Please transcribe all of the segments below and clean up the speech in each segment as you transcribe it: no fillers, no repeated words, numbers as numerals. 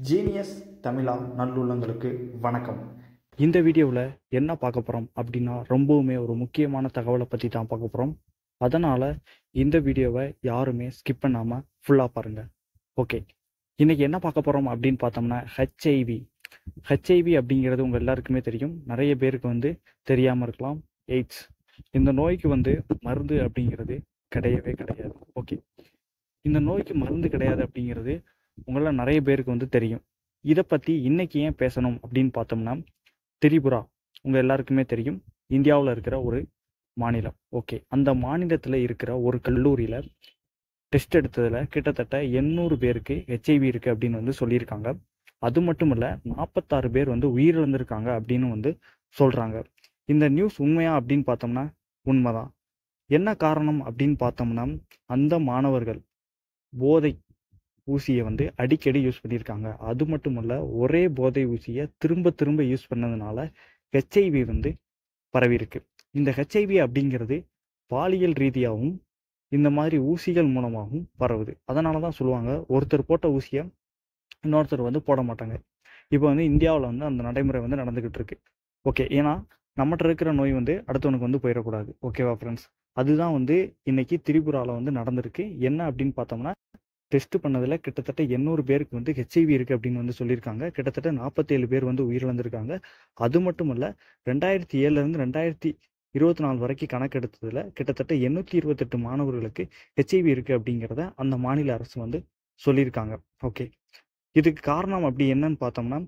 Genius தமிழா நல்லுள்ளங்களுக்கு வணக்கம். இந்த வீடியோவில் என்ன பார்க்க போகிறோம் அப்படின்னா ரொம்பவுமே ஒரு முக்கியமான தகவலை பற்றி தான் பார்க்க போகிறோம். அதனால் இந்த வீடியோவை யாருமே ஸ்கிப் பண்ணாமல் ஃபுல்லாக பாருங்கள். ஓகே, இன்றைக்கி என்ன பார்க்க போகிறோம் அப்படின்னு பார்த்தோம்னா ஹெச்ஐவி அப்படிங்கிறது உங்கள் எல்லாருக்குமே தெரியும். நிறைய பேருக்கு தெரியாமல் இருக்கலாம். எய்ட்ஸ், இந்த நோய்க்கு மருந்து அப்படிங்கிறது கிடையவே கிடையாது. ஓகே, இந்த நோய்க்கு மருந்து கிடையாது அப்படிங்கிறது உங்கள நிறைய பேருக்கு தெரியும். இதை பற்றி இன்னைக்கு ஏன் பேசணும் அப்படின்னு பார்த்தோம்னா, திரிபுரா உங்கள் எல்லாருக்குமே தெரியும், இந்தியாவில் இருக்கிற ஒரு மாநிலம். ஓகே, அந்த மாநிலத்தில் இருக்கிற ஒரு கல்லூரியில் டெஸ்ட் எடுத்ததில் கிட்டத்தட்ட 800 பேருக்கு ஹெச்ஐவி இருக்குது அப்படின்னு சொல்லியிருக்காங்க. அது மட்டும் இல்லை, 46 பேர் உயிரிழந்திருக்காங்க அப்படின்னு சொல்கிறாங்க. இந்த நியூஸ் உண்மையா அப்படின்னு பார்த்தோம்னா உண்மைதான். என்ன காரணம் அப்படின்னு பார்த்தோம்னா, அந்த மாணவர்கள் போதை ஊசியை அடிக்கடி யூஸ் பண்ணியிருக்காங்க. அது மட்டும் இல்லை, ஒரே போதை ஊசியை திரும்ப திரும்ப யூஸ் பண்ணதுனால ஹெச்ஐவி பரவிருக்கு. இந்த ஹெச்ஐவி அப்படிங்கிறது பாலியல் ரீதியாகவும் இந்த மாதிரி ஊசிகள் மூலமாகவும் பரவுது. அதனால தான் சொல்லுவாங்க, ஒருத்தர் போட்ட ஊசியை இன்னொருத்தர் போட மாட்டாங்க. இப்போ இந்தியாவில் அந்த நடைமுறை நடந்துக்கிட்டு இருக்கு. ஓகே, ஏன்னா நம்மகிட்ட இருக்கிற நோய் அடுத்தவனுக்கு போயிடக்கூடாது. ஓகேவா ஃப்ரெண்ட்ஸ்? அதுதான் இன்னைக்கு திரிபுராவில் நடந்திருக்கு. என்ன அப்படின்னு பார்த்தோம்னா, டெஸ்ட் பண்ணதில் கிட்டத்தட்ட 800 பேருக்கு ஹெச்ஐவி இருக்குது அப்படின்னு சொல்லியிருக்காங்க. கிட்டத்தட்ட 47 பேர் உயிரிழந்திருக்காங்க. அது மட்டும் இல்லை, 2007 2024 வரைக்கும் கணக்கெடுத்ததில் கிட்டத்தட்ட 828 மாணவர்களுக்கு ஹெச்ஐவி இருக்குது அப்படிங்கிறத அந்த மாநில அரசு சொல்லியிருக்காங்க. ஓகே, இதுக்கு காரணம் அப்படி என்னன்னு பார்த்தோம்னா,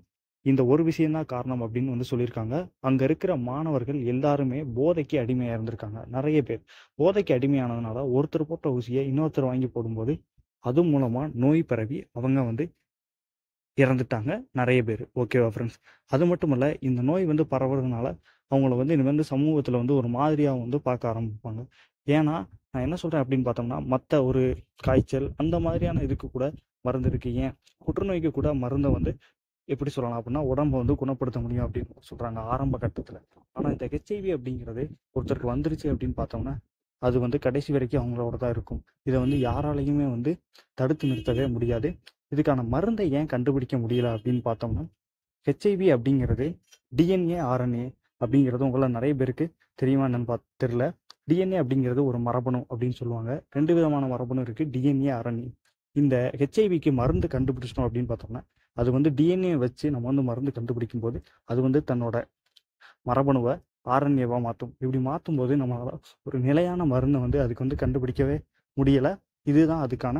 இந்த ஒரு விஷயம்தான் காரணம் அப்படின்னு சொல்லியிருக்காங்க. அங்கே இருக்கிற மாணவர்கள் எல்லாருமே போதைக்கு அடிமையாக இருந்திருக்காங்க. நிறைய பேர் போதைக்கு அடிமையானதுனால ஒருத்தர் போட்ட ஊசியை இன்னொருத்தர் வாங்கி போடும்போது அது மூலமாக நோய் பரவி அவங்க இறந்துட்டாங்க நிறைய பேர். ஓகேவா ஃப்ரெண்ட்ஸ்? அது மட்டும் இல்லை, இந்த நோய் பரவுறதுனால அவங்கள இனிமேல் சமூகத்தில் ஒரு மாதிரியாக பார்க்க ஆரம்பிப்பாங்க. ஏன்னா நான் என்ன சொல்கிறேன் அப்படின்னு பார்த்தோம்னா, மற்ற ஒரு காய்ச்சல் அந்த மாதிரியான இதுக்கு கூட மருந்து இருக்குது. ஏன் புற்றுநோய்க்கு கூட மருந்தை எப்படி சொல்லலாம் அப்படின்னா, உடம்பை குணப்படுத்த முடியும் அப்படின்னு சொல்கிறாங்க ஆரம்ப கட்டத்தில். ஆனால் இந்த ஹெச்ஐவி அப்படிங்கிறது ஒருத்தருக்கு வந்துருச்சு அப்படின்னு பார்த்தோம்னா அது கடைசி வரைக்கும் அவங்களோட தான் இருக்கும். இதை யாராலையுமே தடுத்து நிறுத்தவே முடியாது. இதுக்கான மருந்தை ஏன் கண்டுபிடிக்க முடியல அப்படின்னு பார்த்தோம்னா, ஹெச்ஐவி அப்படிங்கிறது டிஎன்ஏ ஆர்என்ஏ அப்படிங்கிறது உங்களை நிறைய பேருக்கு தெரியுமா என்னன்னு தெரியல. டிஎன்ஏ அப்படிங்கிறது ஒரு மரபணு அப்படின்னு சொல்லுவாங்க. 2 விதமான மரபணு இருக்குது, டிஎன்ஏ ஆர்என்ஏ. இந்த ஹெச்ஐவிக்கு மருந்து கண்டுபிடிச்சிட்டோம் அப்படின்னு பார்த்தோம்னா, அது டிஎன்ஏ வச்சு நம்ம மருந்து கண்டுபிடிக்கும் போது அது தன்னோட மரபணுவை ஆர்என்ஏவாக மாற்றும். இப்படி மாற்றும் போது நம்மளால் ஒரு நிலையான மருந்தை அதுக்கு கண்டுபிடிக்கவே முடியலை. இதுதான் அதுக்கான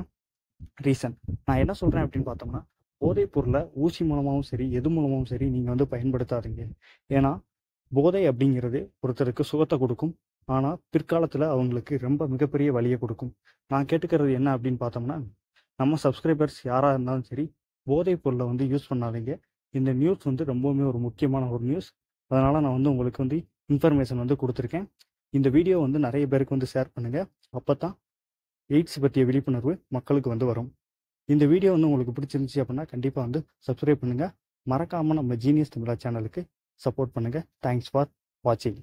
ரீசன். நான் என்ன சொல்கிறேன் அப்படின்னு பார்த்தோம்னா, போதைப் பொருளை ஊசி மூலமாகவும் சரி எது மூலமாகவும் சரி நீங்கள் பயன்படுத்தாதீங்க. ஏன்னா போதை அப்படிங்கிறது ஒருத்தருக்கு சுகத்தை கொடுக்கும், ஆனால் பிற்காலத்தில் அவங்களுக்கு ரொம்ப மிகப்பெரிய வலியை கொடுக்கும். நான் கேட்டுக்கிறது என்ன அப்படின்னு பார்த்தோம்னா, நம்ம சப்ஸ்கிரைபர்ஸ் யாராக இருந்தாலும் சரி போதைப் பொருளை யூஸ் பண்ணாதீங்க. இந்த நியூஸ் ரொம்பவுமே ஒரு முக்கியமான ஒரு நியூஸ். அதனால் நான் உங்களுக்கு இன்ஃபர்மேஷன் கொடுத்துருக்கேன். இந்த வீடியோ நிறைய பேருக்கு ஷேர் பண்ணுங்கள். அப்போ தான் எய்ட்ஸ் பற்றிய விழிப்புணர்வு மக்களுக்கு வரும். இந்த வீடியோ உங்களுக்கு பிடிச்சிருந்துச்சி அப்படின்னா கண்டிப்பாக சப்ஸ்கிரைப் பண்ணுங்கள். மறக்காமல் நம்ம ஜீனியஸ் தமிழா சேனலுக்கு சப்போர்ட் பண்ணுங்கள். தேங்க்ஸ் ஃபார் வாட்சிங்.